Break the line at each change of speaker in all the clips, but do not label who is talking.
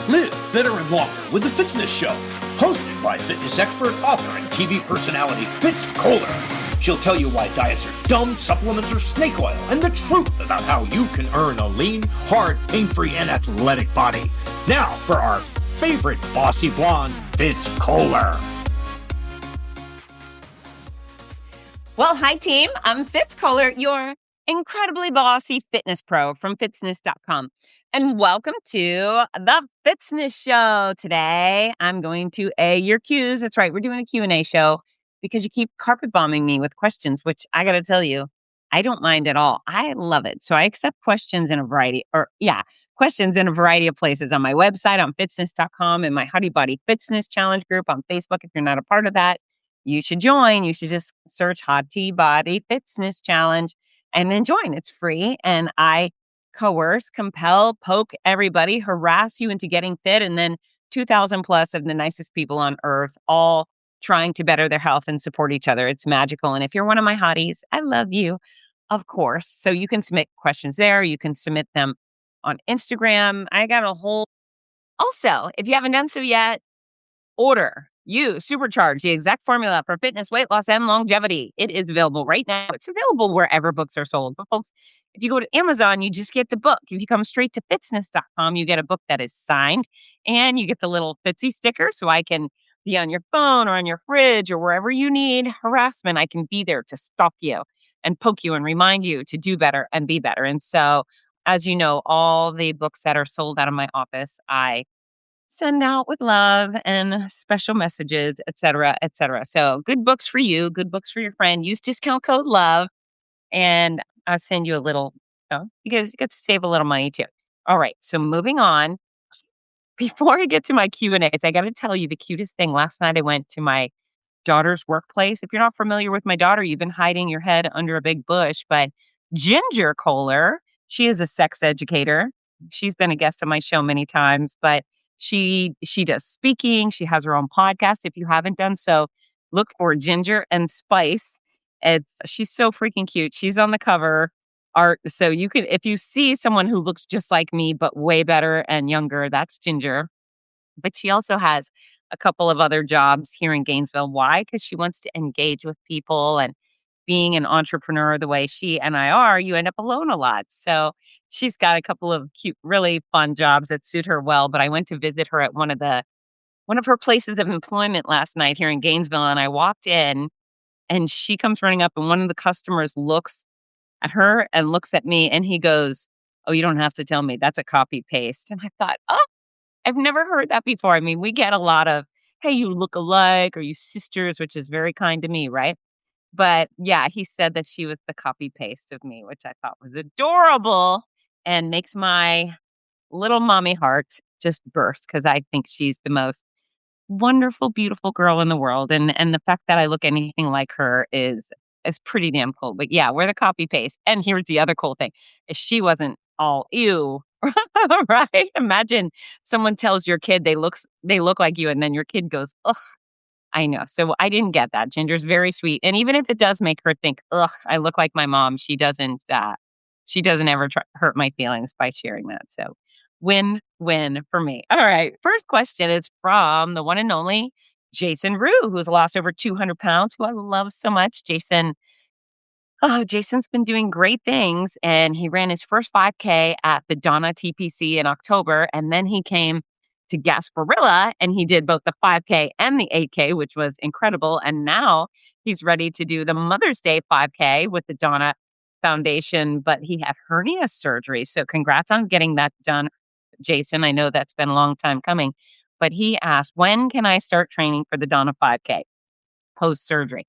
Live better and longer with the Fitzness Show, hosted by fitness expert, author, and TV personality Fitz Koehler. She'll tell you why diets are dumb, supplements are snake oil, and the truth about how you can earn a lean, hard, pain-free, and athletic body. Now for our favorite bossy blonde, Fitz Koehler.
Well, hi team. I'm Fitz Koehler, your incredibly bossy fitness pro from fitzness.com. And welcome to the Fitzness Show. Today, I'm going to A your Q's. That's right. We're doing a Q&A show because you keep carpet bombing me with questions, which I got to tell you, I don't mind at all. I love it. So I accept questions in a variety of places on my website, on fitzness.com, and my Hottie Body Fitzness Challenge group on Facebook. If you're not a part of that, you should join. You should just search Hottie Body Fitzness Challenge and then join. It's free. And I coerce, compel, poke everybody, harass you into getting fit. And then 2,000 plus of the nicest people on earth, all trying to better their health and support each other. It's magical. And if you're one of my hotties, I love you, of course. So you can submit questions there. You can submit them on Instagram. I got a whole... Also, if you haven't done so yet, order. You supercharge the exact formula for fitness, weight loss, and longevity. It is available right now. It's available wherever books are sold. But folks, if you go to Amazon, you just get the book. If you come straight to fitzness.com, you get a book that is signed and you get the little Fitzy sticker so I can be on your phone or on your fridge or wherever you need harassment. I can be there to stalk you and poke you and remind you to do better and be better. And so, as you know, all the books that are sold out of my office, I send out with love and special messages, et cetera, et cetera. So good books for you, good books for your friend. Use discount code LOVE and I'll send you a little, you guys get to save a little money too. All right. So moving on, before I get to my Q&As, I got to tell you the cutest thing. Last night I went to my daughter's workplace. If you're not familiar with my daughter, you've been hiding your head under a big bush, but Ginger Koehler, she is a sex educator. She's been a guest on my show many times, but she does speaking. She has her own podcast. If you haven't done so, look for Ginger and Spice. She's so freaking cute. She's on the cover art. So you could, if you see someone who looks just like me, but way better and younger, that's Ginger. But she also has a couple of other jobs here in Gainesville. Why? Because she wants to engage with people, and being an entrepreneur the way she and I are, you end up alone a lot. So she's got a couple of cute, really fun jobs that suit her well. But I went to visit her at one of her places of employment last night here in Gainesville. And I walked in and she comes running up and one of the customers looks at her and looks at me and he goes, "Oh, you don't have to tell me. That's a copy paste." And I thought, oh, I've never heard that before. I mean, we get a lot of, "Hey, you look alike," or "you sisters," which is very kind to me, right? But yeah, he said that she was the copy paste of me, which I thought was adorable and makes my little mommy heart just burst because I think she's the most wonderful, beautiful girl in the world. And the fact that I look anything like her is pretty damn cool. But yeah, we're the copy paste. And here's the other cool thing is she wasn't all ew. Right? Imagine someone tells your kid they look like you, and then your kid goes, "Ugh." I know. So I didn't get that. Ginger's very sweet. And even if it does make her think, "Ugh, I look like my mom," she doesn't ever hurt my feelings by sharing that. So win-win for me. All right. First question is from the one and only Jason Rue, who's lost over 200 pounds, who I love so much. Jason's been doing great things. And he ran his first 5K at the Donna TPC in October. And then he came to Gasparilla and he did both the 5K and the 8K, which was incredible. And now he's ready to do the Mother's Day 5K with the Donna Foundation, but he had hernia surgery. So congrats on getting that done, Jason. I know that's been a long time coming, but he asked, when can I start training for the Donna 5K post-surgery?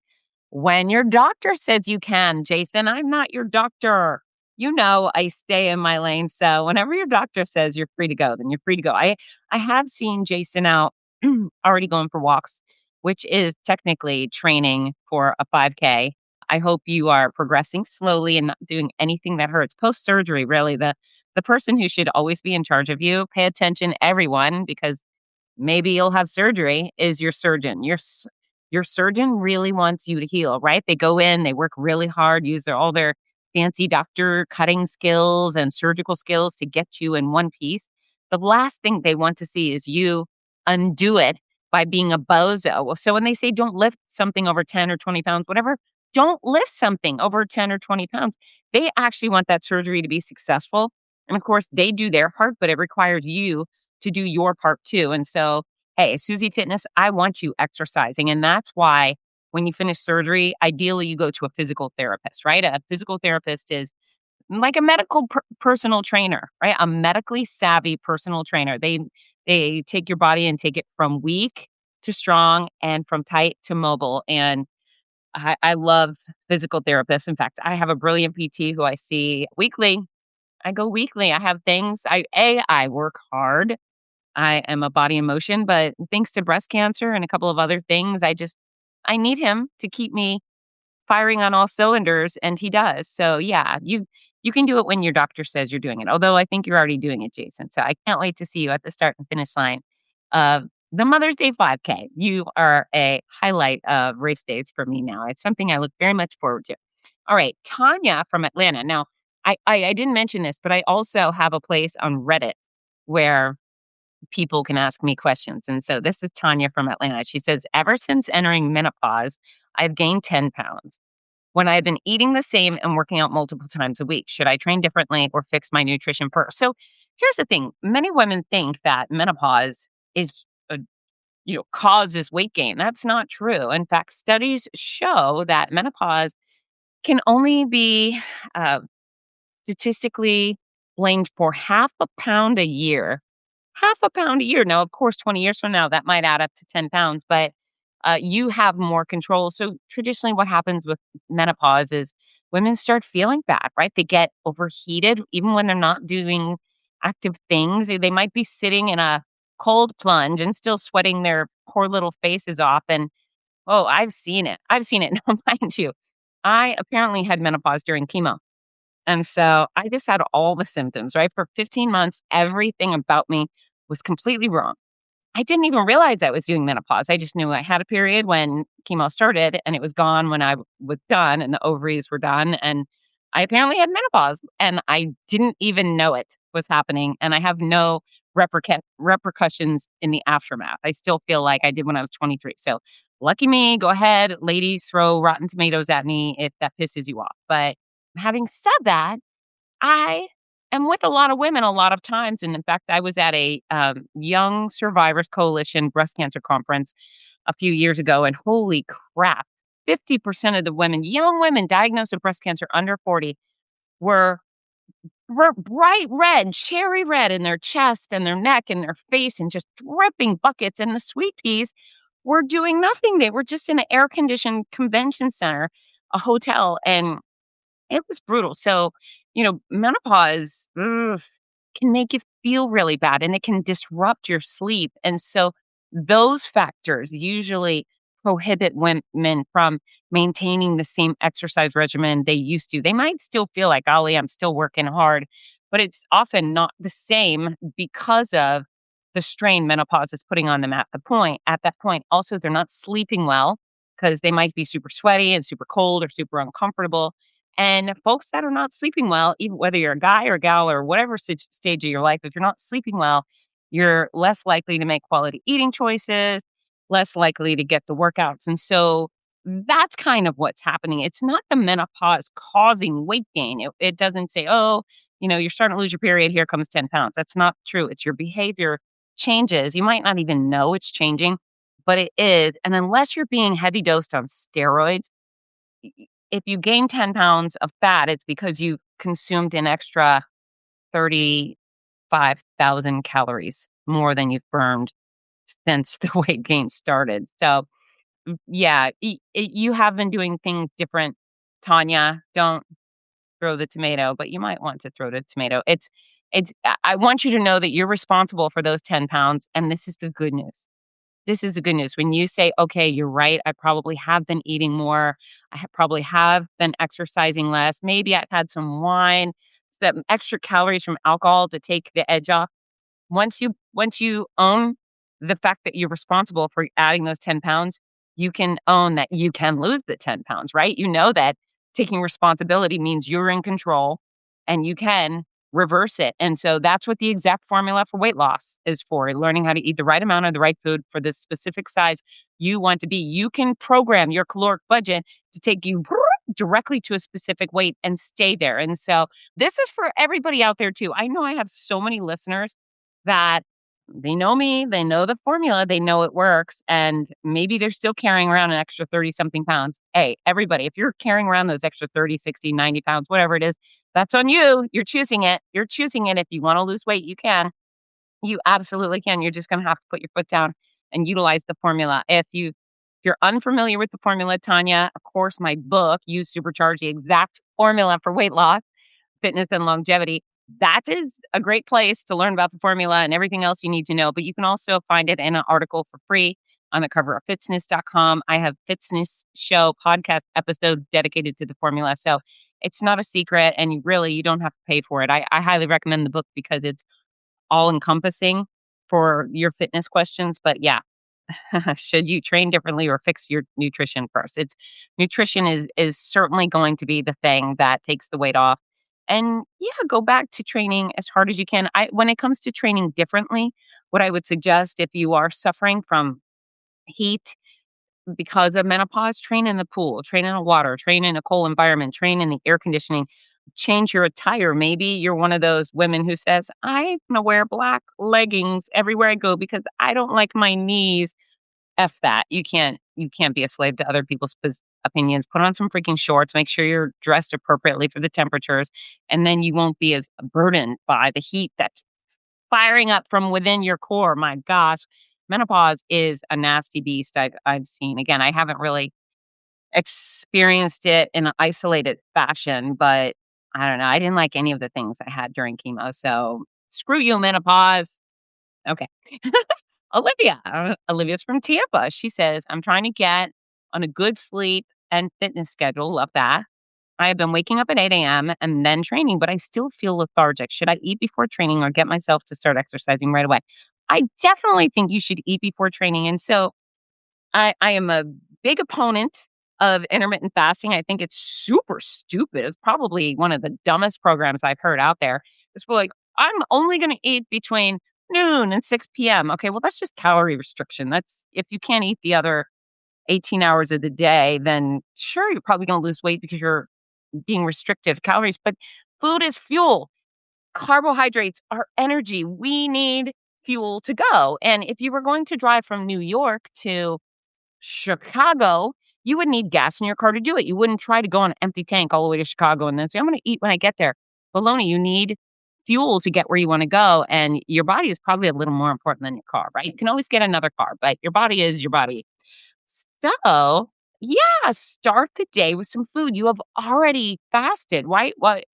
When your doctor says you can, Jason. I'm not your doctor. You know, I stay in my lane. So whenever your doctor says you're free to go, then you're free to go. I have seen Jason out already going for walks, which is technically training for a 5K. I hope you are progressing slowly and not doing anything that hurts. Post-surgery, really, the person who should always be in charge of you, pay attention, everyone, because maybe you'll have surgery, is your surgeon. Your surgeon really wants you to heal, right? They go in, they work really hard, use all their fancy doctor cutting skills and surgical skills to get you in one piece. the last thing they want to see is you undo it by being a bozo. Well, so when they say don't lift something over 10 or 20 pounds, whatever, don't lift something over 10 or 20 pounds. They actually want that surgery to be successful. And of course, they do their part, but it requires you to do your part too. And so, hey, Susie Fitness, I want you exercising. And that's why when you finish surgery, ideally you go to a physical therapist, right? A physical therapist is like a medical personal trainer, right? A medically savvy personal trainer. They take your body and take it from weak to strong and from tight to mobile. And I love physical therapists. In fact, I have a brilliant PT who I see weekly. I go weekly. I have things. I work hard. I am a body in motion, but thanks to breast cancer and a couple of other things, I need him to keep me firing on all cylinders, and he does. So yeah, you can do it when your doctor says you're doing it. Although I think you're already doing it, Jason. So I can't wait to see you at the start and finish line of the Mother's Day 5K. You are a highlight of race days for me now. It's something I look very much forward to. All right, Tanya from Atlanta. Now, I didn't mention this, but I also have a place on Reddit where people can ask me questions. And so this is Tanya from Atlanta. She says, ever since entering menopause, I've gained 10 pounds. When I've been eating the same and working out multiple times a week, should I train differently or fix my nutrition first? So here's the thing. Many women think that menopause is, causes weight gain. That's not true. In fact, studies show that menopause can only be uh, statistically blamed for half a pound a year. Half a pound a year. Now, of course, 20 years from now, that might add up to 10 pounds, but you have more control. So, traditionally, what happens with menopause is women start feeling bad, right? They get overheated even when they're not doing active things. They might be sitting in a cold plunge and still sweating their poor little faces off. And oh, I've seen it. I've seen it. Now, mind you, I apparently had menopause during chemo. And so I just had all the symptoms, right? For 15 months, everything about me was completely wrong. I didn't even realize I was doing menopause. I just knew I had a period when chemo started and it was gone when I was done and the ovaries were done. And I apparently had menopause and I didn't even know it was happening. And I have no repercussions in the aftermath. I still feel like I did when I was 23. So lucky me, go ahead, ladies, throw rotten tomatoes at me if that pisses you off. But having said that, I am with a lot of women a lot of times, and in fact, I was at a, Young Survivors Coalition breast cancer conference a few years ago, and holy crap, 50% of the women, young women diagnosed with breast cancer under 40 were bright red, cherry red in their chest and their neck and their face and just dripping buckets, and the sweet peas were doing nothing. They were just in an air-conditioned convention center, a hotel, and it was brutal. So, menopause can make you feel really bad and it can disrupt your sleep. And so those factors usually prohibit women from maintaining the same exercise regimen they used to. They might still feel like, golly, I'm still working hard, but it's often not the same because of the strain menopause is putting on them at that point. Also, they're not sleeping well because they might be super sweaty and super cold or super uncomfortable. And folks that are not sleeping well, even whether you're a guy or a gal or whatever stage of your life, if you're not sleeping well, you're less likely to make quality eating choices, less likely to get the workouts. And so that's kind of what's happening. It's not the menopause causing weight gain. It doesn't say, oh, you're starting to lose your period. Here comes 10 pounds. That's not true. It's your behavior changes. You might not even know it's changing, but it is. And unless you're being heavy dosed on steroids, if you gain 10 pounds of fat, it's because you consumed an extra 35,000 calories more than you've burned since the weight gain started. So, yeah, you have been doing things different, Tanya. Don't throw the tomato, but you might want to throw the tomato. I want you to know that you're responsible for those 10 pounds. And this is the good news. This is the good news. When you say, okay, you're right, I probably have been eating more. Probably have been exercising less. Maybe I've had some wine, some extra calories from alcohol to take the edge off. Once you own the fact that you're responsible for adding those 10 pounds, you can own that you can lose the 10 pounds, right? You know that taking responsibility means you're in control and you can reverse it. And so that's what the exact formula for weight loss is for, learning how to eat the right amount of the right food for the specific size you want to be. You can program your caloric budget to take you directly to a specific weight and stay there. And so this is for everybody out there too. I know I have so many listeners that they know me, they know the formula, they know it works, and maybe they're still carrying around an extra 30 something pounds. Hey, everybody, if you're carrying around those extra 30, 60, 90 pounds, whatever it is, that's on you. You're choosing it. You're choosing it. If you want to lose weight, you can. You absolutely can. You're just going to have to put your foot down and utilize the formula. If you're unfamiliar with the formula, Tanya, of course, my book, You Supercharge the Exact Formula for Weight Loss, Fitness, and Longevity. That is a great place to learn about the formula and everything else you need to know. But you can also find it in an article for free on the cover of fitzness.com. I have Fitzness Show podcast episodes dedicated to the formula. So it's not a secret, and you don't have to pay for it. I highly recommend the book because it's all encompassing for your fitness questions. But yeah, should you train differently or fix your nutrition first? It's nutrition is certainly going to be the thing that takes the weight off. And yeah, go back to training as hard as you can. When it comes to training differently, what I would suggest, if you are suffering from heat because of menopause, train in the pool, train in the water, train in a cold environment, train in the air conditioning, change your attire. Maybe you're one of those women who says, I'm going to wear black leggings everywhere I go because I don't like my knees. F that. You can't be a slave to other people's opinions. Put on some freaking shorts, make sure you're dressed appropriately for the temperatures, and then you won't be as burdened by the heat that's firing up from within your core. My gosh, menopause is a nasty beast I've seen. Again, I haven't really experienced it in an isolated fashion, but I don't know. I didn't like any of the things I had during chemo. So screw you, menopause. Okay. Olivia's from Tampa. She says, I'm trying to get on a good sleep and fitness schedule. Love that. I have been waking up at 8 a.m. and then training, but I still feel lethargic. Should I eat before training or get myself to start exercising right away? I definitely think you should eat before training. And so I am a big opponent of intermittent fasting. I think it's super stupid. It's probably one of the dumbest programs I've heard out there. It's like, I'm only going to eat between noon and 6 p.m. Okay, well, that's just calorie restriction. That's if you can't eat the other 18 hours of the day, then sure, you're probably going to lose weight because you're being restricted to calories. But food is fuel. Carbohydrates are energy. We need fuel to go. And if you were going to drive from New York to Chicago, you would need gas in your car to do it. You wouldn't try to go on an empty tank all the way to Chicago and then say, I'm going to eat when I get there. Baloney, you need fuel to get where you want to go. And your body is probably a little more important than your car, right? You can always get another car, but your body is your body. So, yeah, start the day with some food. You have already fasted. Why? What?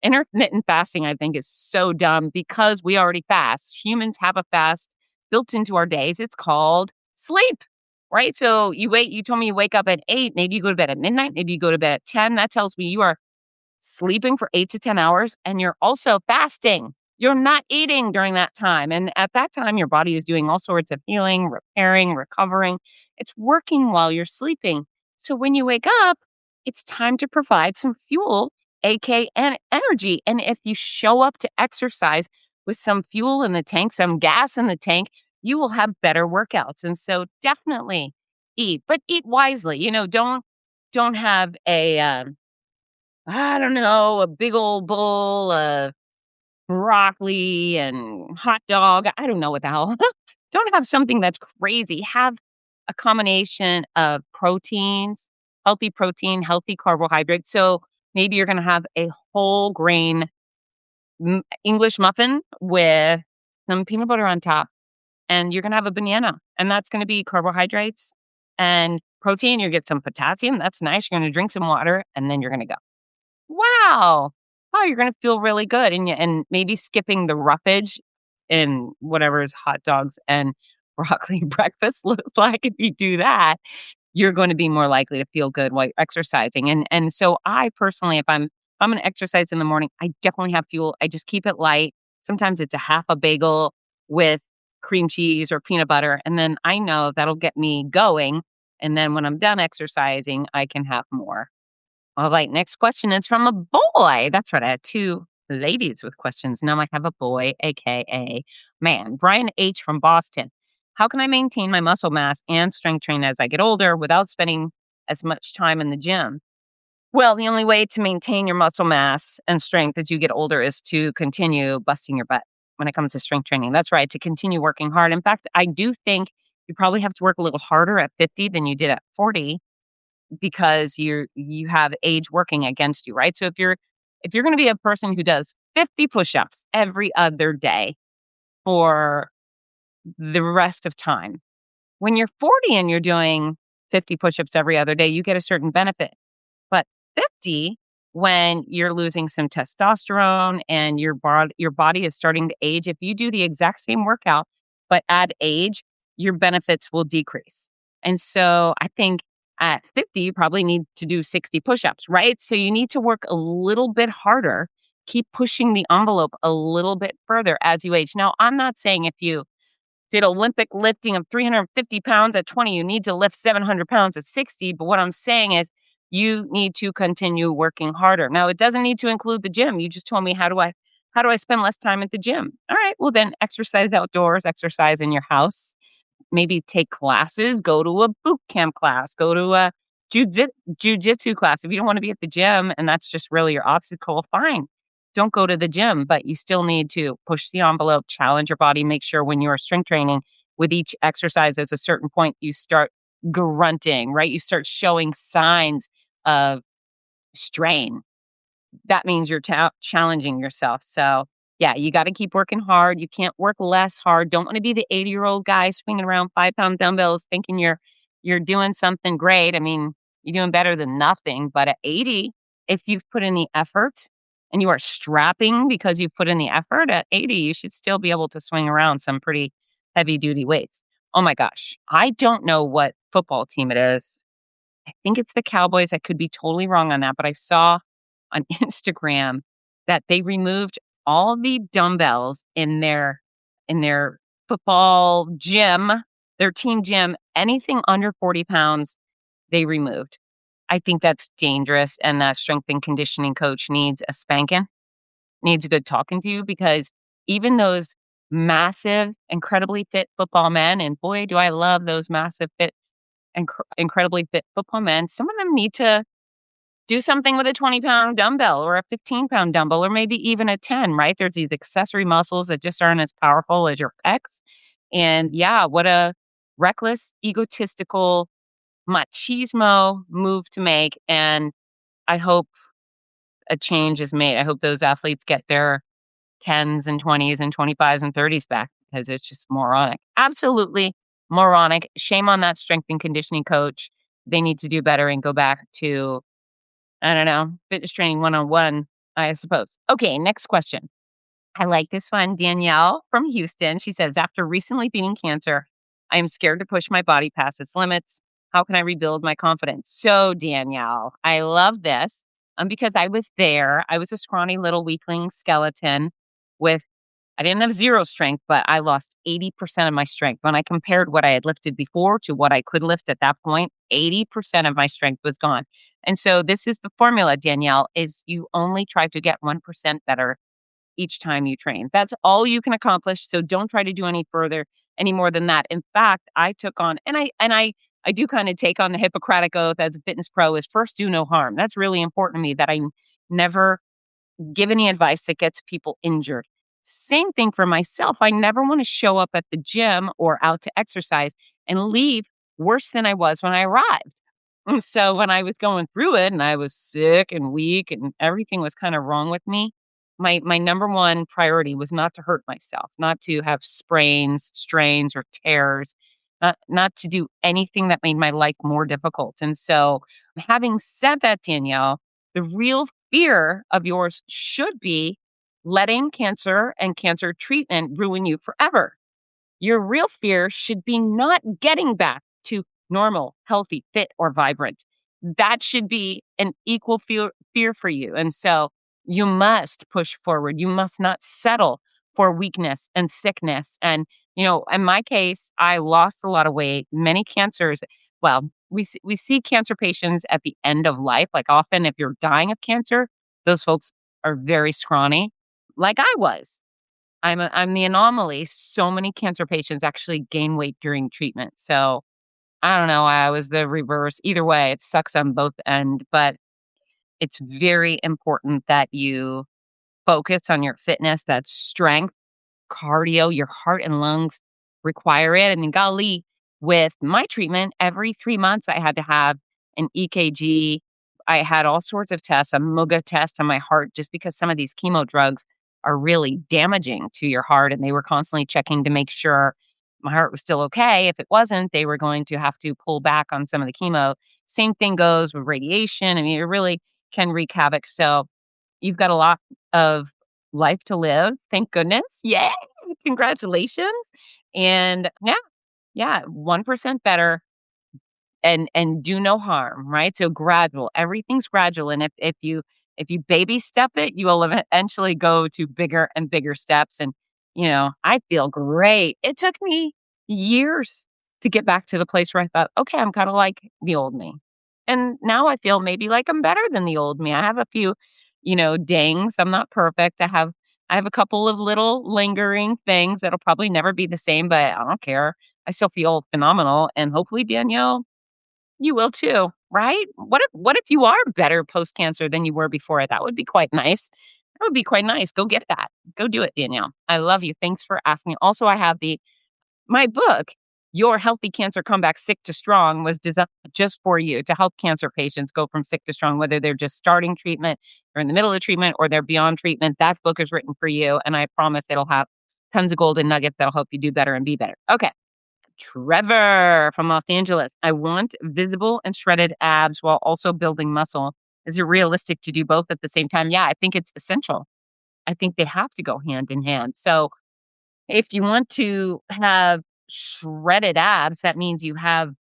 Intermittent fasting, I think, is so dumb because we already fast. Humans have a fast built into our days. It's called sleep, right? So you told me you wake up at 8, maybe you go to bed at midnight, maybe you go to bed at 10. That tells me you are sleeping for 8 to 10 hours and you're also fasting. You're not eating during that time. And at that time, your body is doing all sorts of healing, repairing, recovering. It's working while you're sleeping. So when you wake up, it's time to provide some fuel, aka energy. And if you show up to exercise with some fuel in the tank, some gas in the tank, you will have better workouts. And so definitely eat, but eat wisely. Don't have I don't know, a big old bowl of broccoli and hot dog. I don't know what the hell. Don't have something that's crazy. Have a combination of proteins, healthy protein, healthy carbohydrates. So maybe you're going to have a whole grain English muffin with some peanut butter on top, and you're going to have a banana, and that's going to be carbohydrates and protein. You get some potassium. That's nice. You're going to drink some water, and then you're going to go. Wow. Oh, you're going to feel really good. And maybe skipping the roughage in whatever is hot dogs and broccoli breakfast looks like. If you do that, you're going to be more likely to feel good while you're exercising. And so I personally, if I'm going to exercise in the morning, I definitely have fuel. I just keep it light. Sometimes it's a half a bagel with cream cheese or peanut butter. And then I know that'll get me going. And then when I'm done exercising, I can have more. All right, next question is from a boy. That's right. I had two ladies with questions. Now I have a boy, AKA man. Brian H. from Boston. How can I maintain my muscle mass and strength train as I get older without spending as much time in the gym? Well, the only way to maintain your muscle mass and strength as you get older is to continue busting your butt when it comes to strength training. That's right, to continue working hard. In fact, I do think you probably have to work a little harder at 50 than you did at 40 because you have age working against you, right? So if you're going to be a person who does 50 push-ups every other day for the rest of time, when you're 40 and you're doing 50 push-ups every other day, you get a certain benefit. But 50, when you're losing some testosterone and your body is starting to age, if you do the exact same workout but add age, your benefits will decrease. And so I think at 50, you probably need to do 60 push-ups, right? So you need to work a little bit harder, keep pushing the envelope a little bit further as you age. Now, I'm not saying if you did Olympic lifting of 350 pounds at 20, you need to lift 700 pounds at 60. But what I'm saying is you need to continue working harder. Now, it doesn't need to include the gym. You just told me, how do I spend less time at the gym? All right, well then exercise outdoors, exercise in your house, maybe take classes, go to a boot camp class, go to a jujitsu class. If you don't want to be at the gym and that's just really your obstacle, fine. Don't go to the gym, but you still need to push the envelope, challenge your body, make sure when you're strength training with each exercise at a certain point, you start grunting, right? You start showing signs of strain. That means you're challenging yourself. So, yeah, you got to keep working hard. You can't work less hard. Don't want to be the 80-year-old guy swinging around 5-pound dumbbells thinking you're doing something great. I mean, you're doing better than nothing. But at 80, if you've put in the effort and you are strapping because you've put in the effort, at 80, you should still be able to swing around some pretty heavy duty weights. Oh my gosh. I don't know what football team it is. I think it's the Cowboys. I could be totally wrong on that, but I saw on Instagram that they removed all the dumbbells in their football gym, their team gym. Anything under 40 pounds, they removed. I think that's dangerous, and that strength and conditioning coach needs a spanking, needs a good talking to you because even those massive, incredibly fit football men, and boy, do I love those massive, fit, incredibly fit football men, some of them need to do something with a 20-pound dumbbell or a 15-pound dumbbell or maybe even a 10, right? There's these accessory muscles that just aren't as powerful as your pecs. And yeah, what a reckless, egotistical, machismo move to make. And I hope a change is made. I hope those athletes get their 10s and 20s and 25s and 30s back because it's just moronic. Absolutely moronic. Shame on that strength and conditioning coach. They need to do better and go back to, I don't know, fitness training 101, I suppose. Okay, next question. I like this one. Danielle from Houston. She says, after recently beating cancer, I am scared to push my body past its limits. How can I rebuild my confidence? So, Danielle, I love this because I was there. I was a scrawny little weakling skeleton with, I didn't have zero strength, but I lost 80% of my strength. When I compared what I had lifted before to what I could lift at that point, 80% of my strength was gone. And so this is the formula, Danielle, is you only try to get 1% better each time you train. That's all you can accomplish. So don't try to do any more than that. In fact, I took on, I do kind of take on the Hippocratic oath as a fitness pro is first do no harm. That's really important to me that I never give any advice that gets people injured. Same thing for myself. I never want to show up at the gym or out to exercise and leave worse than I was when I arrived. And so when I was going through it and I was sick and weak and everything was kind of wrong with me, my number one priority was not to hurt myself, not to have sprains, strains, or tears, not to do anything that made my life more difficult. And so having said that, Danielle, the real fear of yours should be letting cancer and cancer treatment ruin you forever. Your real fear should be not getting back to normal, healthy, fit, or vibrant. That should be an equal fear for you. And so you must push forward. You must not settle for weakness and sickness. And, in my case, I lost a lot of weight, many cancers. Well, we see cancer patients at the end of life. Like often if you're dying of cancer, those folks are very scrawny. like I was. I'm the anomaly. So many cancer patients actually gain weight during treatment. So I don't know. I was the reverse. Either way, it sucks on both end, but it's very important that you focus on your fitness, that strength, cardio, your heart and lungs require it. And golly, with my treatment, every 3 months I had to have an EKG. I had all sorts of tests, a MUGA test on my heart, just because some of these chemo drugs are really damaging to your heart. And they were constantly checking to make sure my heart was still okay. If it wasn't, they were going to have to pull back on some of the chemo. Same thing goes with radiation. I mean, it really can wreak havoc. So you've got a lot of life to live. Thank goodness. Yay. Congratulations. And yeah, 1% better and do no harm, right? So gradual. Everything's gradual. And if you baby step it, you will eventually go to bigger and bigger steps. And, I feel great. It took me years to get back to the place where I thought, okay, I'm kind of like the old me. And now I feel maybe like I'm better than the old me. I have a few, dings. I'm not perfect. I have a couple of little lingering things that'll probably never be the same, but I don't care. I still feel phenomenal. And hopefully, Danielle, you will too, right? What if you are better post cancer than you were before? That would be quite nice. That would be quite nice. Go get that. Go do it, Danielle. I love you. Thanks for asking. Also, I have my book, Your Healthy Cancer Comeback Sick to Strong, was designed just for you to help cancer patients go from sick to strong, whether they're just starting treatment, or in the middle of treatment, or they're beyond treatment. That book is written for you, and I promise it'll have tons of golden nuggets that'll help you do better and be better. Okay. Trevor from Los Angeles. I want visible and shredded abs while also building muscle. Is it realistic to do both at the same time? Yeah, I think it's essential. I think they have to go hand in hand. So if you want to have shredded abs, that means you have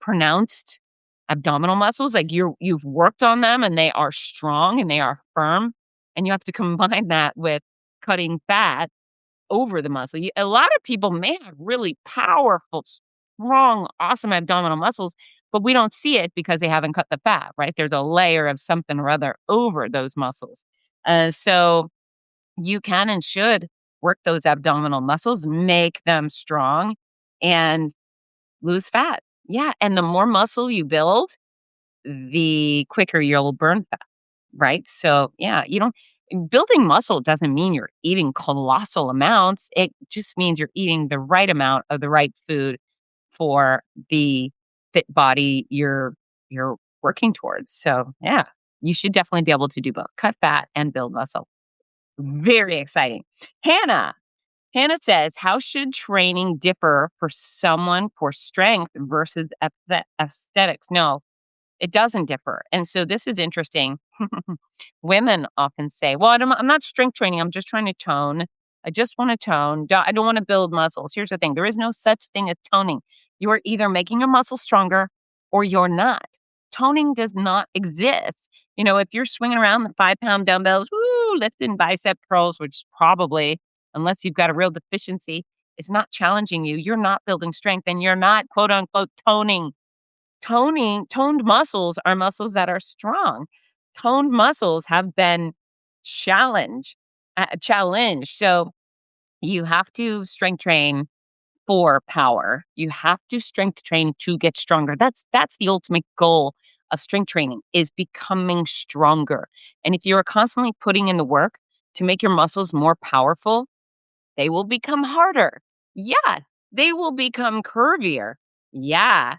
pronounced abdominal muscles. Like you've worked on them and they are strong and they are firm. And you have to combine that with cutting fat over the muscle. A lot of people may have really powerful, strong, awesome abdominal muscles, but we don't see it because they haven't cut the fat, right? There's a layer of something or other over those muscles. So you can and should work those abdominal muscles, make them strong, and lose fat. Yeah. And the more muscle you build, the quicker you'll burn fat, right? So, yeah, building muscle doesn't mean you're eating colossal amounts. It just means you're eating the right amount of the right food for the fit body you're working towards. So, yeah, you should definitely be able to do both, cut fat and build muscle. Very exciting. Hannah. Hannah says, how should training differ for someone for strength versus aesthetics? No, it doesn't differ. And so this is interesting. Women often say, well, I'm not strength training. I'm just trying to tone. I just want to tone. I don't want to build muscles. Here's the thing. There is no such thing as toning. You are either making your muscles stronger or you're not. Toning does not exist. If you're swinging around the 5-pound dumbbells, lifting bicep curls, which probably, unless you've got a real deficiency, is not challenging you. You're not building strength and you're not, quote unquote, toning. Toned muscles are muscles that are strong. Toned muscles have been challenged. So you have to strength train for power. You have to strength train to get stronger. That's the ultimate goal of strength training, is becoming stronger. And if you're constantly putting in the work to make your muscles more powerful, they will become harder. Yeah. They will become curvier. Yeah.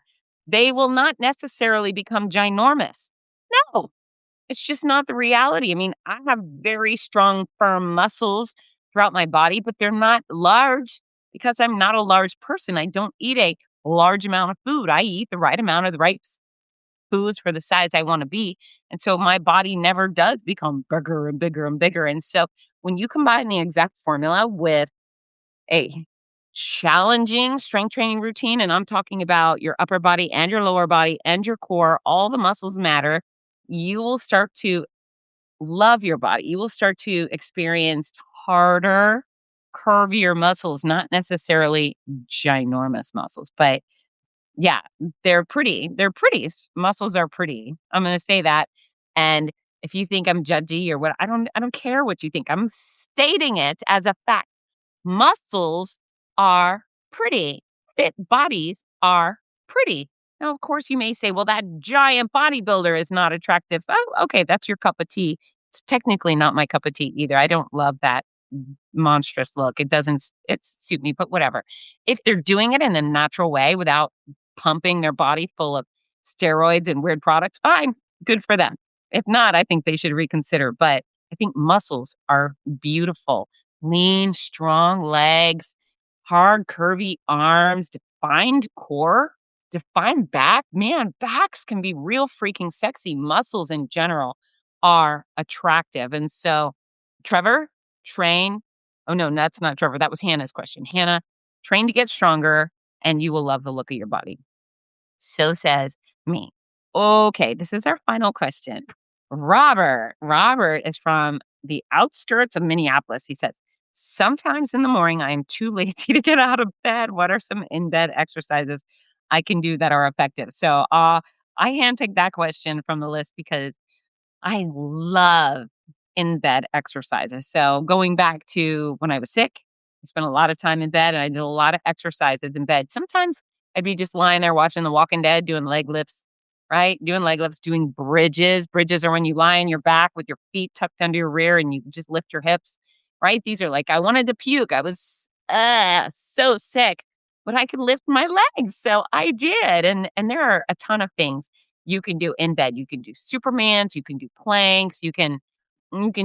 They will not necessarily become ginormous. No, it's just not the reality. I mean, I have very strong, firm muscles throughout my body, but they're not large because I'm not a large person. I don't eat a large amount of food. I eat the right amount of the right foods for the size I want to be. And so my body never does become bigger and bigger and bigger. And so when you combine the exact formula with a challenging strength training routine, and I'm talking about your upper body and your lower body and your core, all the muscles matter, you will start to love your body. You will start to experience harder, curvier muscles, not necessarily ginormous muscles, but yeah, they're pretty. They're pretty. Muscles are pretty. I'm going to say that. And If you think I'm judgy or what, I don't care what you think. I'm stating it as a fact. Muscles are pretty. Fit bodies are pretty. Now, of course, you may say, well, that giant bodybuilder is not attractive. Oh, okay, that's your cup of tea. It's technically not my cup of tea either. I don't love that monstrous look. It suit me, but whatever. If they're doing it in a natural way without pumping their body full of steroids and weird products, fine, good for them. If not, I think they should reconsider. But I think muscles are beautiful. Lean, strong legs, hard, curvy arms, defined core, defined back. Man, backs can be real freaking sexy. Muscles in general are attractive. And so, Trevor, train. Oh, no, that's not Trevor. That was Hannah's question. Hannah, train to get stronger, and you will love the look of your body. So says me. Okay, this is our final question. Robert is from the outskirts of Minneapolis. He says, sometimes in the morning, I am too lazy to get out of bed. What are some in bed exercises I can do that are effective? So I handpicked that question from the list because I love in bed exercises. So going back to when I was sick, I spent a lot of time in bed and I did a lot of exercises in bed. Sometimes I'd be just lying there watching The Walking Dead, doing leg lifts, right? Doing leg lifts, doing bridges. Bridges are when you lie on your back with your feet tucked under your rear and you just lift your hips, right? These are like, I wanted to puke. I was so sick, but I could lift my legs. So I did. And there are a ton of things you can do in bed. You can do Supermans, you can do planks, you can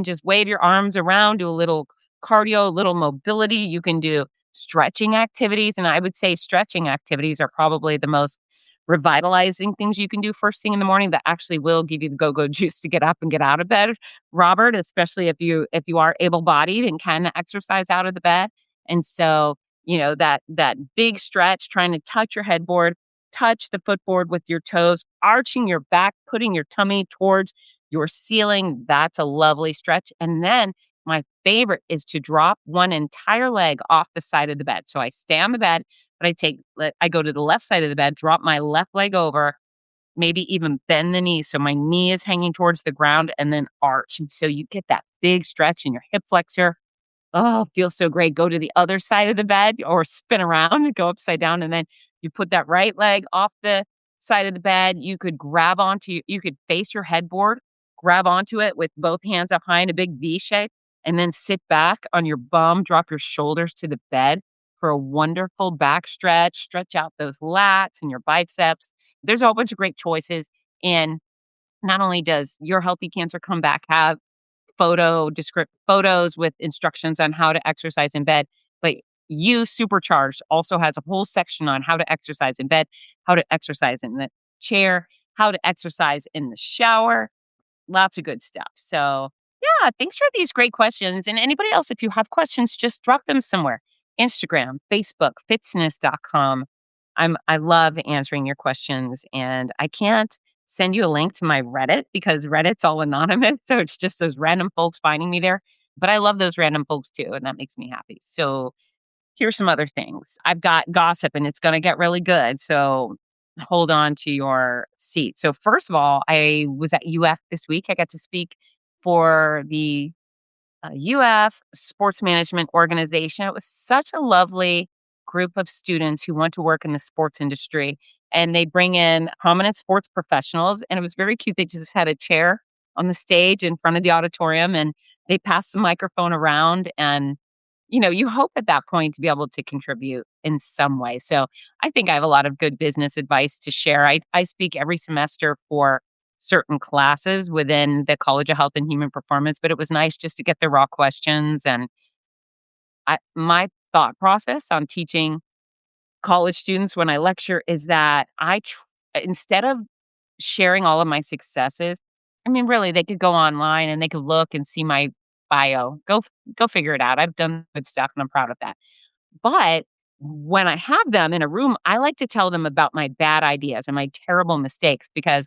just wave your arms around, do a little cardio, a little mobility. You can do stretching activities. And I would say stretching activities are probably the most revitalizing things you can do first thing in the morning that actually will give you the go-go juice to get up and get out of bed, Robert, especially if you are able-bodied and can exercise out of the bed. And so, that big stretch, trying to touch your headboard, touch the footboard with your toes, arching your back, putting your tummy towards your ceiling. That's a lovely stretch. And then my favorite is to drop one entire leg off the side of the bed. So I stay on the bed, but I go to the left side of the bed, drop my left leg over, maybe even bend the knee. So my knee is hanging towards the ground and then arch. And so you get that big stretch in your hip flexor. Oh, feels so great. Go to the other side of the bed or spin around and go upside down. And then you put that right leg off the side of the bed. You could you could face your headboard, grab onto it with both hands up high in a big V shape, and then sit back on your bum, drop your shoulders to the bed for a wonderful back stretch. Stretch out those lats and your biceps. There's a whole bunch of great choices. And not only does Your Healthy Cancer Comeback have photos with instructions on how to exercise in bed, but You Supercharged also has a whole section on how to exercise in bed, how to exercise in the chair, how to exercise in the shower. Lots of good stuff. So, yeah, thanks for these great questions. And anybody else, if you have questions, just drop them somewhere. Instagram, Facebook, fitzness.com. I love answering your questions, and I can't send you a link to my Reddit because Reddit's all anonymous. So it's just those random folks finding me there. But I love those random folks too, and that makes me happy. So here's some other things. I've got gossip and it's going to get really good. So hold on to your seat. So first of all, I was at UF this week. I got to speak for the UF Sports Management Organization. It was such a lovely group of students who want to work in the sports industry. And they bring in prominent sports professionals. And it was very cute. They just had a chair on the stage in front of the auditorium and they passed the microphone around. And, you hope at that point to be able to contribute in some way. So I think I have a lot of good business advice to share. I speak every semester for certain classes within the College of Health and Human Performance, but it was nice just to get the raw questions. And my thought process on teaching college students when I lecture is that instead of sharing all of my successes, I mean, really, they could go online and they could look and see my bio. Go figure it out. I've done good stuff and I'm proud of that. But when I have them in a room, I like to tell them about my bad ideas and my terrible mistakes because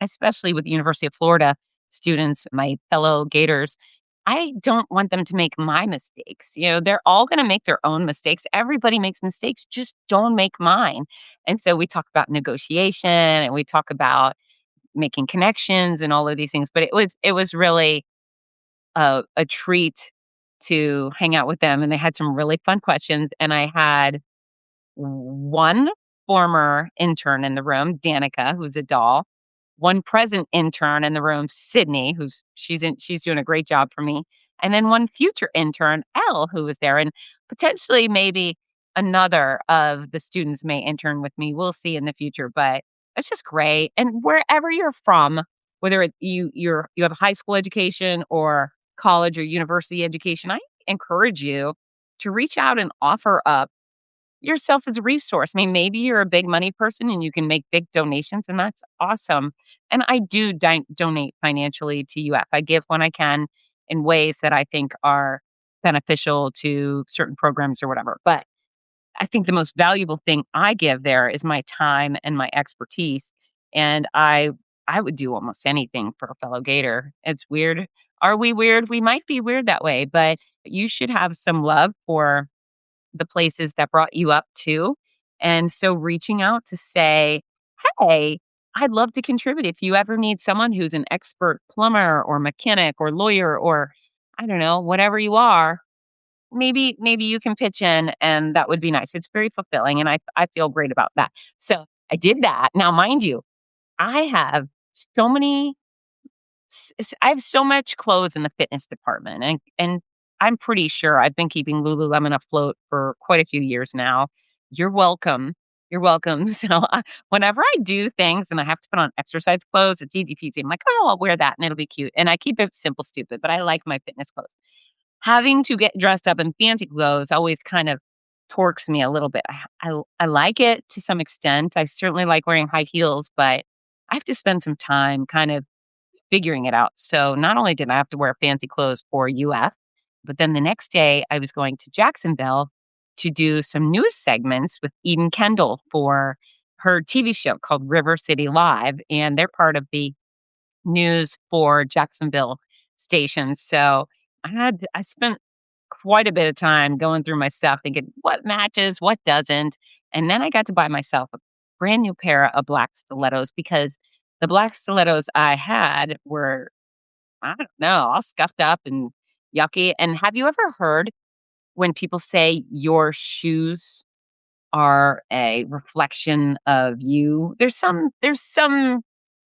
especially with the University of Florida students, my fellow Gators, I don't want them to make my mistakes. They're all going to make their own mistakes. Everybody makes mistakes. Just don't make mine. And so we talk about negotiation and we talk about making connections and all of these things. But it was really a treat to hang out with them, and they had some really fun questions. And I had one former intern in the room, Danica, who's a doll, one present intern in the room, Sydney, she's doing a great job for me, and then one future intern, Elle, who was there, and potentially maybe another of the students may intern with me. We'll see in the future, but it's just great. And wherever you're from, whether you have a high school education or college or university education, I encourage you to reach out and offer up yourself as a resource. I mean, maybe you're a big money person and you can make big donations, and that's awesome. And I do donate financially to UF. I give when I can in ways that I think are beneficial to certain programs or whatever. But I think the most valuable thing I give there is my time and my expertise. And I would do almost anything for a fellow Gator. It's weird. Are we weird? We might be weird that way, but you should have some love for the places that brought you up too. And so reaching out to say, hey, I'd love to contribute. If you ever need someone who's an expert plumber or mechanic or lawyer or I don't know, whatever you are, maybe you can pitch in and that would be nice. It's very fulfilling and I feel great about that. So I did that. Now, mind you, I have so many I have so much clothes in the fitness department, and I'm pretty sure I've been keeping Lululemon afloat for quite a few years now. You're welcome. You're welcome. So, whenever I do things and I have to put on exercise clothes, it's easy peasy. I'm like, "Oh, I'll wear that and it'll be cute." And I keep it simple, stupid, but I like my fitness clothes. Having to get dressed up in fancy clothes always kind of torques me a little bit. I like it to some extent. I certainly like wearing high heels, but I have to spend some time kind of figuring it out. So not only did I have to wear fancy clothes for UF, but then the next day I was going to Jacksonville to do some news segments with Eden Kendall for her TV show called River City Live. And they're part of the news for Jacksonville station. So I spent quite a bit of time going through my stuff thinking what matches, what doesn't. And then I got to buy myself a brand new pair of black stilettos because the black stilettos I had were, I don't know, all scuffed up and yucky. And have you ever heard when people say your shoes are a reflection of you? There's some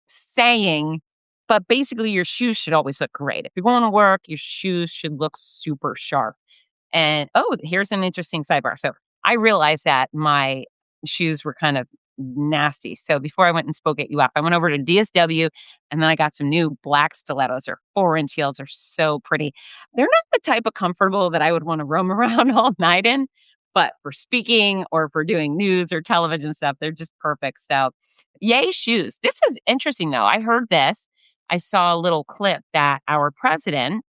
saying, but basically your shoes should always look great. If you're going to work, your shoes should look super sharp. And oh, here's an interesting sidebar. So I realized that my shoes were kind of nasty. So before I went and spoke at UF, I went over to DSW and then I got some new black stilettos. They're 4-inch heels. They're so pretty. They're not the type of comfortable that I would want to roam around all night in, but for speaking or for doing news or television stuff, they're just perfect. So yay, shoes. This is interesting though. I heard this. I saw a little clip that our president,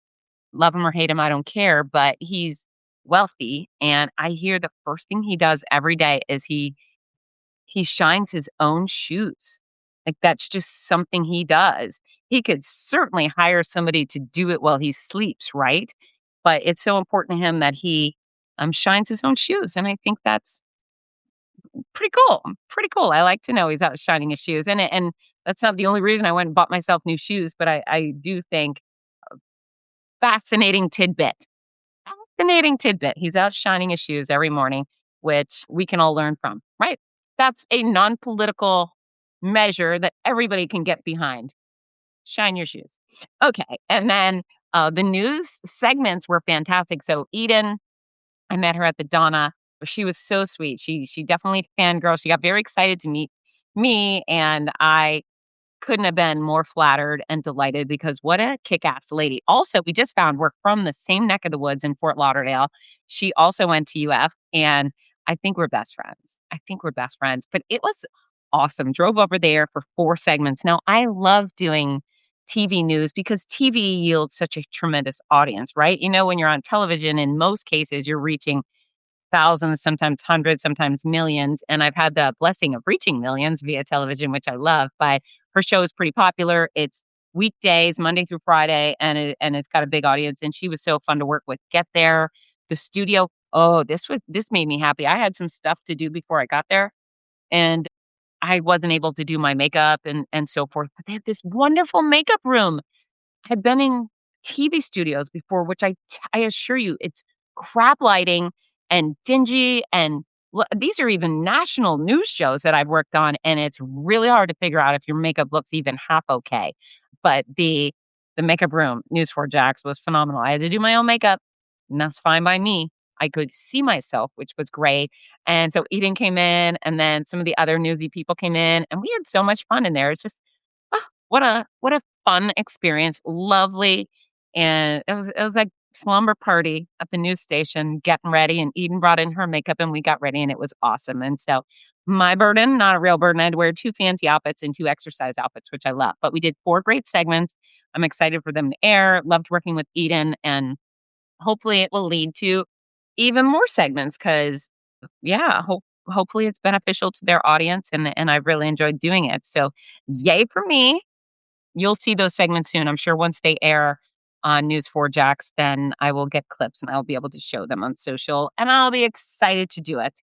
love him or hate him, I don't care, but he's wealthy. And I hear the first thing he does every day is he shines his own shoes. Like that's just something he does. He could certainly hire somebody to do it while he sleeps, right? But it's so important to him that he shines his own shoes. And I think that's pretty cool. Pretty cool. I like to know he's out shining his shoes. And that's not the only reason I went and bought myself new shoes, but I do think fascinating tidbit. Fascinating tidbit. He's out shining his shoes every morning, which we can all learn from, right? That's a non-political measure that everybody can get behind. Shine your shoes. Okay. And then the news segments were fantastic. So Eden, I met her at the Donna. She was so sweet. She definitely fangirl. She got very excited to meet me, and I couldn't have been more flattered and delighted because what a kick-ass lady. Also, we just found we're from the same neck of the woods in Fort Lauderdale. She also went to UF, and I think we're best friends. I think we're best friends. But it was awesome. Drove over there for 4 segments. Now, I love doing TV news because TV yields such a tremendous audience, right? You know, when you're on television, in most cases, you're reaching thousands, sometimes hundreds, sometimes millions. And I've had the blessing of reaching millions via television, which I love. But her show is pretty popular. It's weekdays, Monday through Friday, and it's got a big audience. And she was so fun to work with. Get there, the studio. Oh, this made me happy. I had some stuff to do before I got there, and I wasn't able to do my makeup and so forth, but they have this wonderful makeup room. I've been in TV studios before, which I assure you, it's crap lighting and dingy and these are even national news shows that I've worked on, and it's really hard to figure out if your makeup looks even half okay. But the makeup room, News4Jax, was phenomenal. I had to do my own makeup, and that's fine by me. I could see myself, which was great. And so Eden came in, and then some of the other newsy people came in, and we had so much fun in there. It's just, what a fun experience, lovely, and it was like slumber party at the news station, getting ready, and Eden brought in her makeup, and we got ready, and it was awesome, and so my burden, not a real burden, I had to wear 2 fancy outfits and 2 exercise outfits, which I love, but we did 4 great segments. I'm excited for them to air, loved working with Eden, and hopefully it will lead to even more segments because, yeah, hopefully it's beneficial to their audience, and I really enjoyed doing it, so yay for me. You'll see those segments soon. I'm sure once they air on News4Jax, then I will get clips and I'll be able to show them on social, and I'll be excited to do it.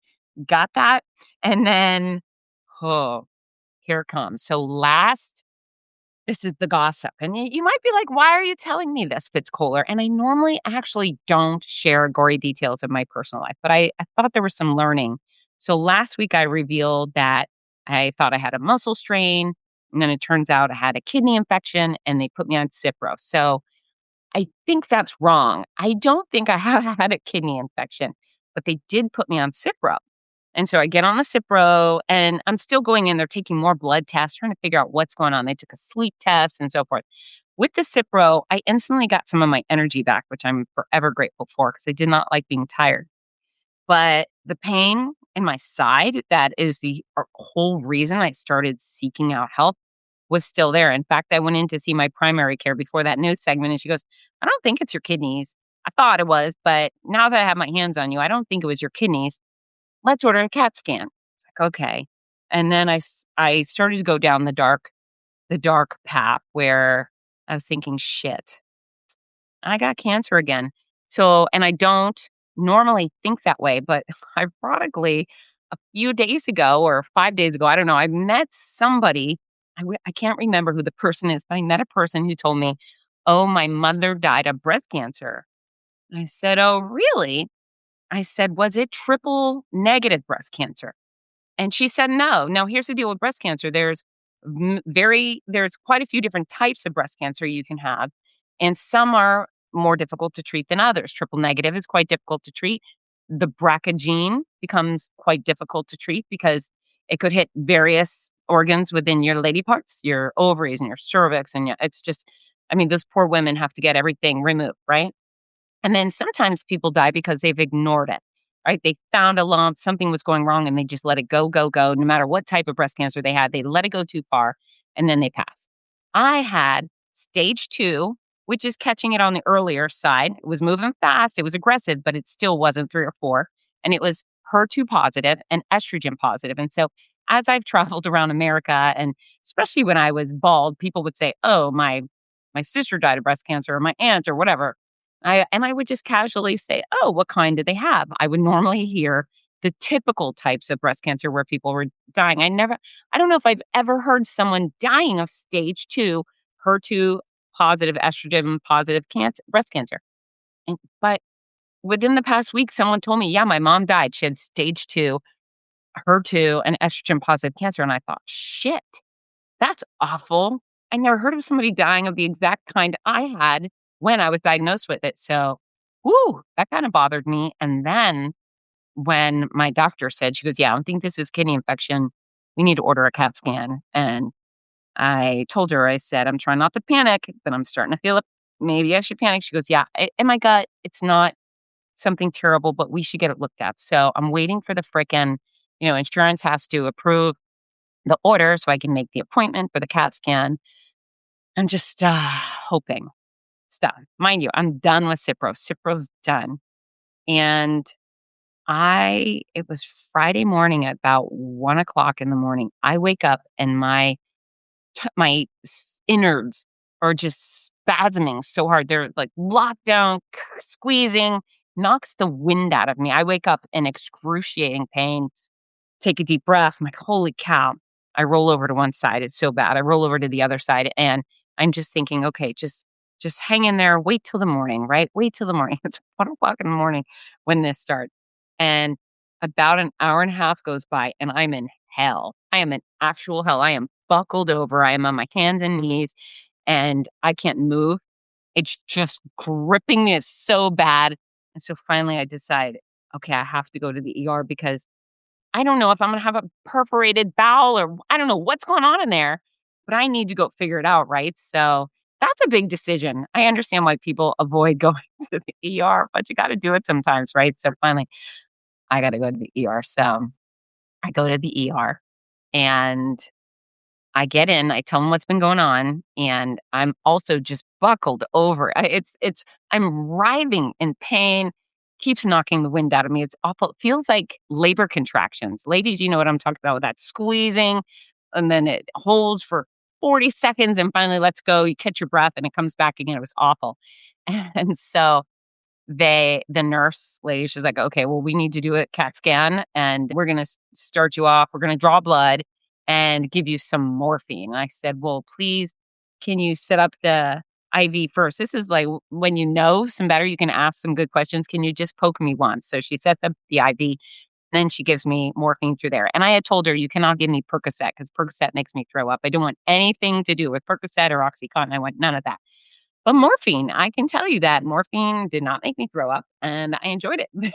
Got that? And then, oh, here it comes. So this is the gossip. And you might be like, why are you telling me this, Fitz Koehler? And I normally actually don't share gory details of my personal life, but I thought there was some learning. So last week I revealed that I thought I had a muscle strain. And then it turns out I had a kidney infection and they put me on Cipro. So I think that's wrong. I don't think I have had a kidney infection, but they did put me on Cipro. And so I get on the Cipro and I'm still going in. They're taking more blood tests, trying to figure out what's going on. They took a sleep test and so forth. With the Cipro, I instantly got some of my energy back, which I'm forever grateful for because I did not like being tired. But the pain in my side, that is the whole reason I started seeking out help, was still there. In fact, I went in to see my primary care before that news segment, and she goes, I don't think it's your kidneys. I thought it was, but now that I have my hands on you, I don't think it was your kidneys. Let's order a CAT scan. It's like, okay. And then I started to go down the dark path where I was thinking, shit, I got cancer again. So, and I don't normally think that way, but ironically, a few days ago or 5 days ago, I don't know, I met somebody. I can't remember who the person is, but I met a person who told me, oh, my mother died of breast cancer. I said, oh, really? I said, was it triple negative breast cancer? And she said, no. Now, here's the deal with breast cancer. There's quite a few different types of breast cancer you can have, and some are more difficult to treat than others. Triple negative is quite difficult to treat. The BRCA gene becomes quite difficult to treat because it could hit various organs within your lady parts, your ovaries and your cervix. And it's just, I mean, those poor women have to get everything removed, right? And then sometimes people die because they've ignored it, right? They found a lump, something was going wrong, and they just let it go, go, go. No matter what type of breast cancer they had, they let it go too far, and then they pass. I had stage 2, which is catching it on the earlier side. It was moving fast. It was aggressive, but it still wasn't 3 or 4. And it was HER2 positive and estrogen positive. And so as I've traveled around America, and especially when I was bald, people would say, oh, my sister died of breast cancer, or my aunt, or whatever. I would just casually say, "Oh, what kind did they have?" I would normally hear the typical types of breast cancer where people were dying. I don't know if I've ever heard someone dying of stage 2 HER2 positive, estrogen positive breast cancer. But within the past week, someone told me, "Yeah, my mom died. She had stage 2 HER2 and estrogen positive cancer." And I thought, "Shit, that's awful." I never heard of somebody dying of the exact kind I had when I was diagnosed with it. So, whoo, that kind of bothered me. And then when my doctor said, she goes, yeah, I don't think this is kidney infection. We need to order a CAT scan. And I told her, I said, I'm trying not to panic, but I'm starting to feel it. Maybe I should panic. She goes, yeah, in my gut, it's not something terrible, but we should get it looked at. So I'm waiting for the frickin', insurance has to approve the order so I can make the appointment for the CAT scan. I'm just hoping it's done. Mind you, I'm done with Cipro. Cipro's done. And it was Friday morning at about 1 o'clock in the morning. I wake up and my innards are just spasming so hard. They're like locked down, squeezing, knocks the wind out of me. I wake up in excruciating pain, take a deep breath. I'm like, holy cow. I roll over to one side. It's so bad. I roll over to the other side, and I'm just thinking, okay, just hang in there. Wait till the morning, right? Wait till the morning. It's 1 o'clock in the morning when this starts. And about an hour and a half goes by, and I'm in hell. I am in actual hell. I am buckled over. I am on my hands and knees, and I can't move. It's just gripping me. It's so bad. And so finally I decide, okay, I have to go to the ER because I don't know if I'm gonna have a perforated bowel or I don't know what's going on in there, but I need to go figure it out, right? So that's a big decision. I understand why people avoid going to the ER, but you gotta do it sometimes, right? So finally, I gotta go to the ER. So I go to the ER and I get in, I tell them what's been going on, and I'm also just buckled over. I'm writhing in pain, keeps knocking the wind out of me. It's awful. It feels like labor contractions. Ladies, you know what I'm talking about with that squeezing, and then it holds for 40 seconds and finally lets go. You catch your breath and it comes back again. It was awful. And so the nurse lady, she's like, "Okay, well, we need to do a CAT scan, and we're gonna start you off. We're gonna draw blood and give you some morphine." And I said, "Well, please, can you set up the IV first?" This is like when you know some better, you can ask some good questions. "Can you just poke me once?" So she sets up the IV, then she gives me morphine through there. And I had told her, "You cannot give me Percocet because Percocet makes me throw up. I don't want anything to do with Percocet or OxyContin." I want none of that. But morphine, I can tell you that morphine did not make me throw up, and I enjoyed it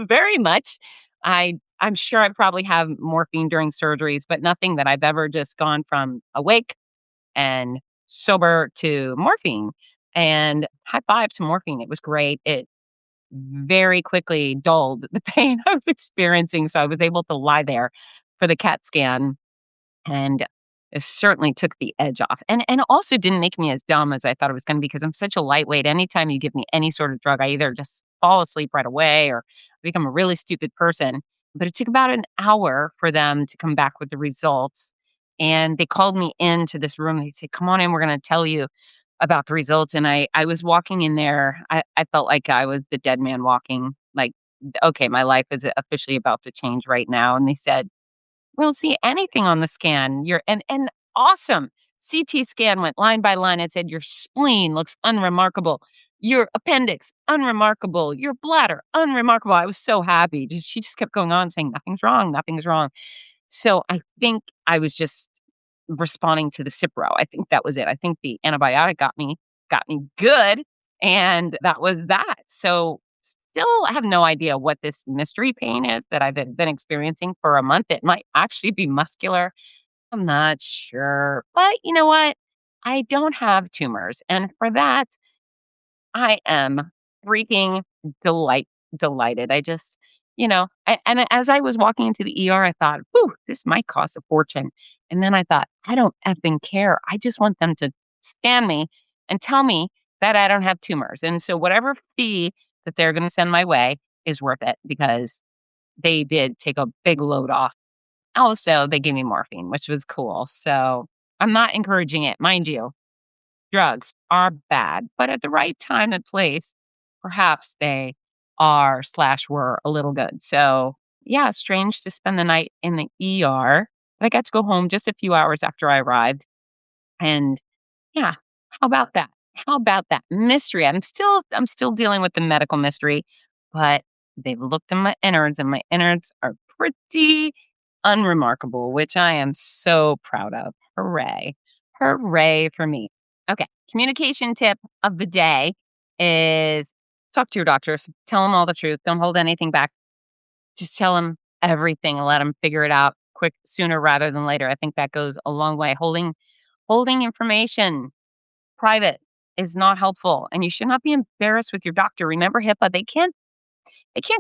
very much. I'm sure I probably have morphine during surgeries, but nothing that I've ever just gone from awake and sober to morphine. And high five to morphine. It was great. It very quickly dulled the pain I was experiencing, so I was able to lie there for the CAT scan and it certainly took the edge off, and also didn't make me as dumb as I thought it was gonna be because 'cause I'm such a lightweight. Anytime you give me any sort of drug, I either just fall asleep right away or become a really stupid person. But it took about an hour for them to come back with the results, and they called me into this room. They said, "Come on in, we're gonna tell you about the results." And I was walking in there, I felt like I was the dead man walking, like, "Okay, my life is officially about to change right now." And they said, "We don't see anything on the scan. You're and awesome. CT scan went line by line and said, "Your spleen looks unremarkable. Your appendix, unremarkable. Your bladder, unremarkable." I was so happy. She just kept going on saying, "Nothing's wrong. Nothing's wrong." So I think I was just responding to the Cipro. I think that was it. I think the antibiotic got me good, and that was that. So still have no idea what this mystery pain is that I've been experiencing for a month. It might actually be muscular. I'm not sure. But you know what? I don't have tumors. And for that, I am freaking delighted. I just, and as I was walking into the ER, I thought, "Whew, this might cost a fortune." And then I thought, I don't effing care. I just want them to scan me and tell me that I don't have tumors. And so whatever fee that they're going to send my way is worth it because they did take a big load off. Also, they gave me morphine, which was cool. So I'm not encouraging it, mind you. Drugs are bad, but at the right time and place, perhaps they are/were a little good. So, yeah, strange to spend the night in the ER, but I got to go home just a few hours after I arrived. And yeah, how about that? How about that mystery? I'm still dealing with the medical mystery, but they've looked in my innards and my innards are pretty unremarkable, which I am so proud of. Hooray. Hooray for me. Okay, communication tip of the day is talk to your doctors. Tell them all the truth. Don't hold anything back. Just tell them everything and let them figure it out quick sooner rather than later. I think that goes a long way. Holding information private is not helpful, and you should not be embarrassed with your doctor. Remember HIPAA, they can't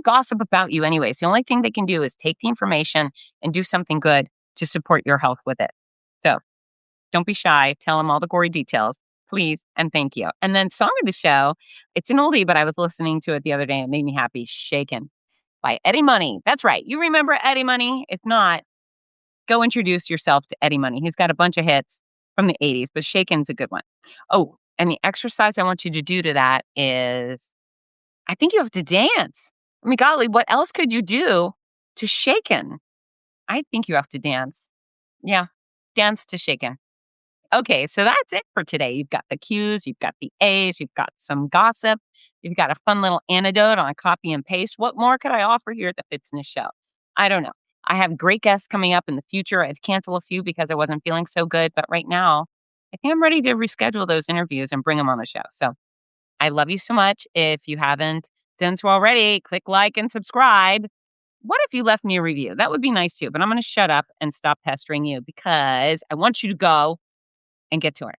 gossip about you anyways. The only thing they can do is take the information and do something good to support your health with it. So don't be shy. Tell them all the gory details, please, and thank you. And then song of the show, it's an oldie, but I was listening to it the other day and it made me happy. "Shaken" by Eddie Money. That's right. You remember Eddie Money? If not, go introduce yourself to Eddie Money. He's got a bunch of hits from the 80s, but Shaken's a good one. Oh, and the exercise I want you to do to that is I think you have to dance. I mean, golly, what else could you do to Shaken? I think you have to dance. Yeah. dance to shaken. Okay, so that's it for today. You've got the Q's, you've got the A's, you've got some gossip, you've got a fun little anecdote on a copy and paste. What more could I offer here at the Fitzness Show? I don't know. I have great guests coming up in the future. I had to cancel a few because I wasn't feeling so good, but right now, I think I'm ready to reschedule those interviews and bring them on the show. So I love you so much. If you haven't done so already, click like and subscribe. What if you left me a review? That would be nice too, but I'm going to shut up and stop pestering you because I want you to go and get to it.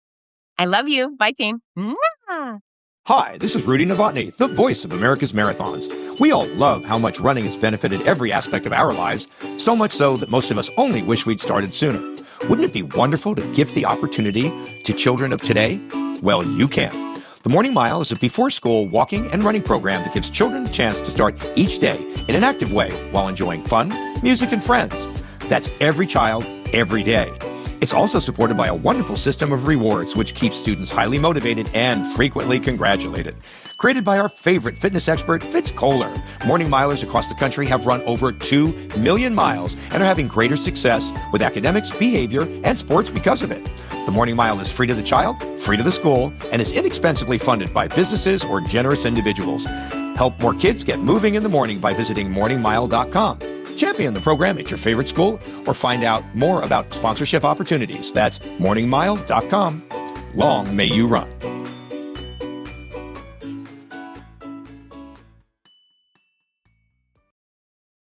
I love you. Bye, team. Mwah!
Hi, this is Rudy Novotny, the voice of America's Marathons. We all love how much running has benefited every aspect of our lives, so much so that most of us only wish we'd started sooner. Wouldn't it be wonderful to give the opportunity to children of today? Well, you can. The Morning Mile is a before-school walking and running program that gives children the chance to start each day in an active way while enjoying fun, music, and friends. That's every child, every day. It's also supported by a wonderful system of rewards, which keeps students highly motivated and frequently congratulated. Created by our favorite fitness expert, Fitz Koehler, Morning Milers across the country have run over 2 million miles and are having greater success with academics, behavior, and sports because of it. The Morning Mile is free to the child, free to the school, and is inexpensively funded by businesses or generous individuals. Help more kids get moving in the morning by visiting morningmile.com. Champion the program at your favorite school or find out more about sponsorship opportunities. That's morningmile.com. Long may you run.